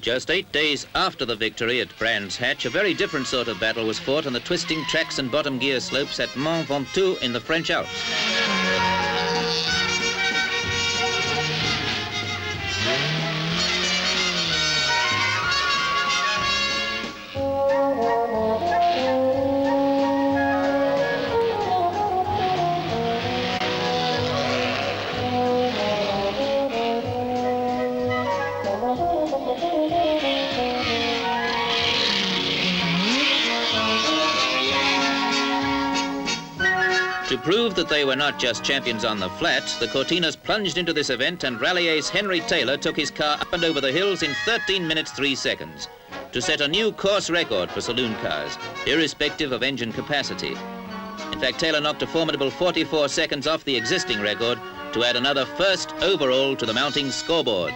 Just 8 days after the victory at Brands Hatch, a very different sort of battle was fought on the twisting tracks and bottom gear slopes at Mk1 in the French Alps. To prove that they were not just champions on the flat, the Cortinas plunged into this event and rally ace Henry Taylor took his car up and over the hills in 13 minutes 3 seconds to set a new course record for saloon cars, irrespective of engine capacity. In fact, Taylor knocked a formidable 44 seconds off the existing record to add another first overall to the mounting scoreboard.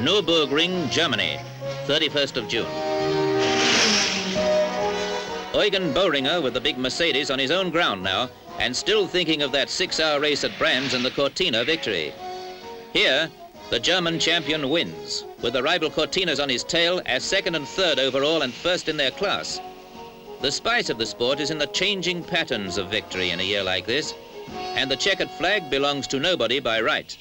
Nurburgring, Germany, 31st of June. Eugen Boehringer with the big Mercedes on his own ground now, and still thinking of that 6-hour race at Brands and the Cortina victory. Here, the German champion wins, with the rival Cortinas on his tail as second and third overall and first in their class. The spice of the sport is in the changing patterns of victory in a year like this, and the checkered flag belongs to nobody by right.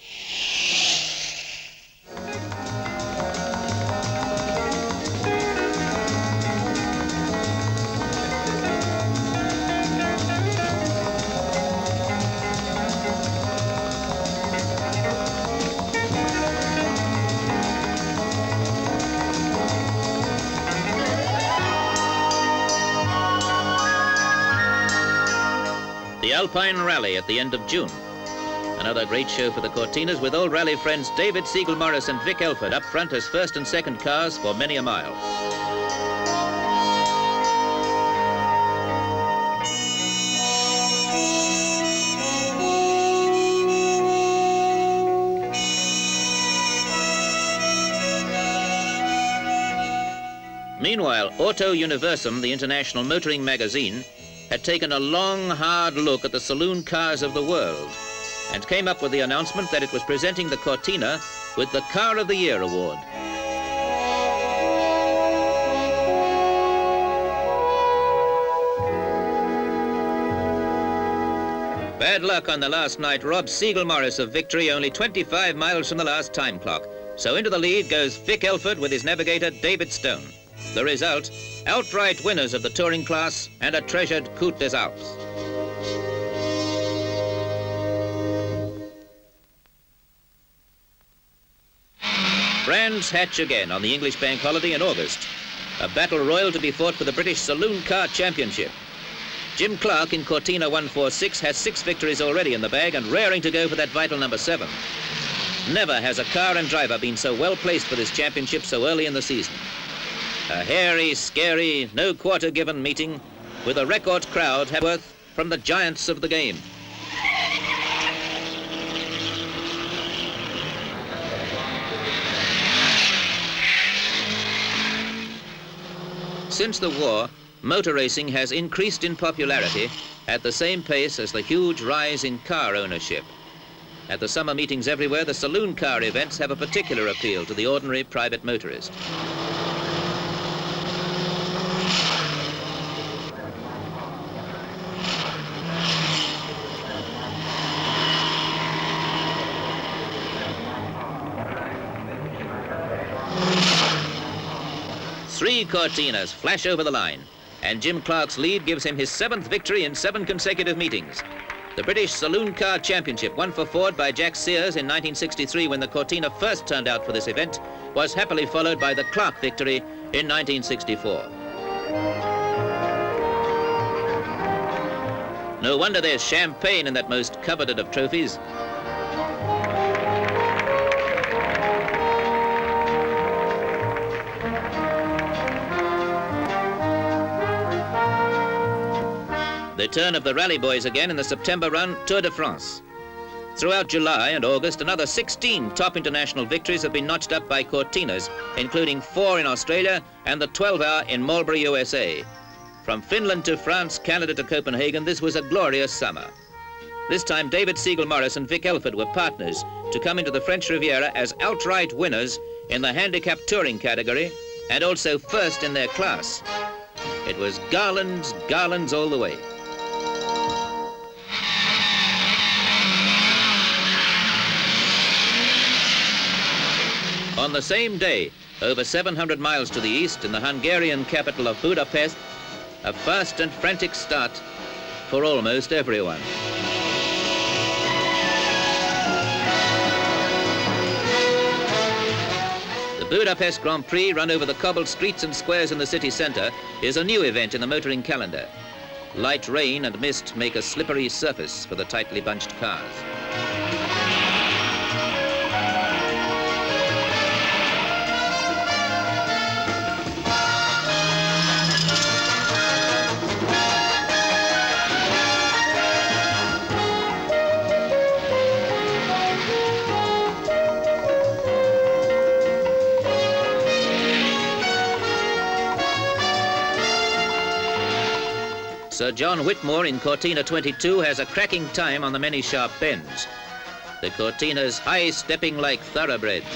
The Alpine Rally at the end of June. Another great show for the Cortinas with old rally friends David Seigel-Morris and Vic Elford up front as first and second cars for many a mile. Meanwhile, Auto Universum, the international motoring magazine, had taken a long, hard look at the saloon cars of the world and came up with the announcement that it was presenting the Cortina with the Car of the Year award. Bad luck on the last night robbed Seigel-Morris of victory only 25 miles from the last time clock. So into the lead goes Vic Elford with his navigator David Stone. The result, outright winners of the touring class and a treasured Côte des Alpes. Brands Hatch again on the English bank holiday in August. A battle royal to be fought for the British Saloon Car Championship. Jim Clark in Cortina 146 has 6 victories already in the bag and raring to go for that vital number 7. Never has a car and driver been so well placed for this championship so early in the season. A hairy, scary, no quarter given meeting with a record crowd worth from the giants of the game. Since the war, motor racing has increased in popularity at the same pace as the huge rise in car ownership. At the summer meetings everywhere, the saloon car events have a particular appeal to the ordinary private motorist. Three Cortinas flash over the line, and Jim Clark's lead gives him his 7th victory in 7 consecutive meetings. The British Saloon Car Championship, won for Ford by Jack Sears in 1963 when the Cortina first turned out for this event, was happily followed by the Clark victory in 1964. No wonder there's champagne in that most coveted of trophies. The turn of the rally boys again in the September run Tour de France. Throughout July and August, another 16 top international victories have been notched up by Cortinas, including 4 in Australia and the 12-hour in Marlborough, USA. From Finland to France, Canada to Copenhagen, this was a glorious summer. This time, David Seigel-Morris and Vic Elford were partners to come into the French Riviera as outright winners in the handicap touring category and also first in their class. It was garlands, garlands all the way. On the same day, over 700 miles to the east in the Hungarian capital of Budapest, a fast and frantic start for almost everyone. The Budapest Grand Prix, run over the cobbled streets and squares in the city centre, is a new event in the motoring calendar. Light rain and mist make a slippery surface for the tightly bunched cars. Sir John Whitmore in Cortina 22 has a cracking time on the many sharp bends. The Cortinas high-stepping like thoroughbreds.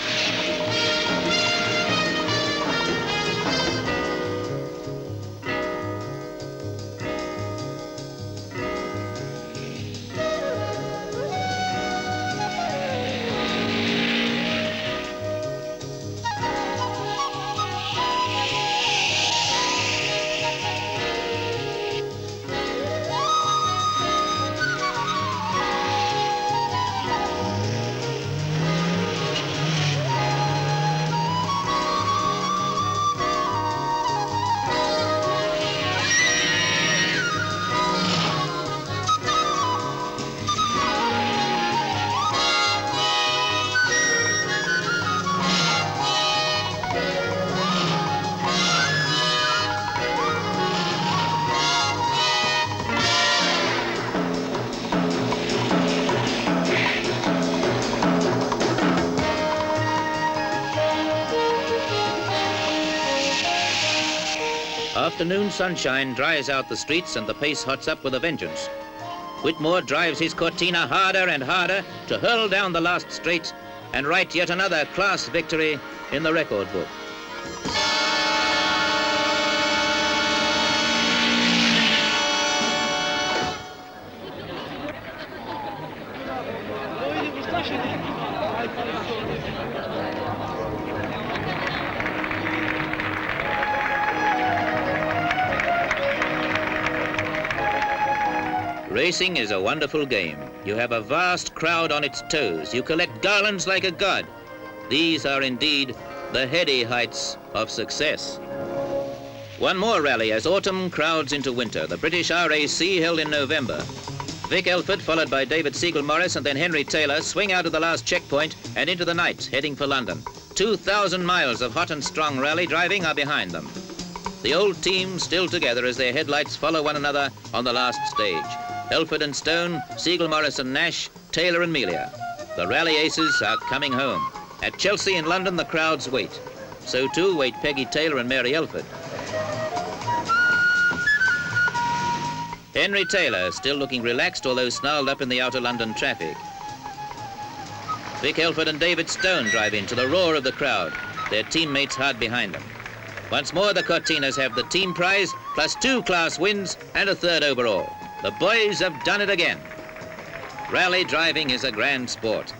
Afternoon sunshine dries out the streets and the pace hots up with a vengeance. Whitmore drives his Cortina harder and harder to hurl down the last straight and write yet another class victory in the record book. Racing is a wonderful game. You have a vast crowd on its toes. You collect garlands like a god. These are indeed the heady heights of success. One more rally as autumn crowds into winter. The British RAC held in November. Vic Elford, followed by David Seigel-Morris and then Henry Taylor, swing out of the last checkpoint and into the night, heading for London. 2,000 miles of hot and strong rally driving are behind them. The old team still together as their headlights follow one another on the last stage. Elford and Stone, Seigel-Morris and Nash, Taylor and Melia. The rally aces are coming home. At Chelsea in London, the crowds wait. So too wait Peggy Taylor and Mary Elford. Henry Taylor still looking relaxed, although snarled up in the outer London traffic. Vic Elford and David Stone drive in to the roar of the crowd, their teammates hard behind them. Once more, the Cortinas have the team prize, plus 2 class wins and a 3rd overall. The boys have done it again. Rally driving is a grand sport.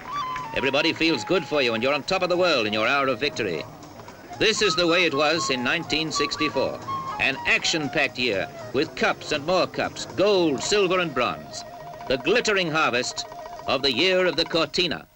Everybody feels good for you and you're on top of the world in your hour of victory. This is the way it was in 1964. An action-packed year with cups and more cups, gold, silver and bronze. The glittering harvest of the year of the Cortina.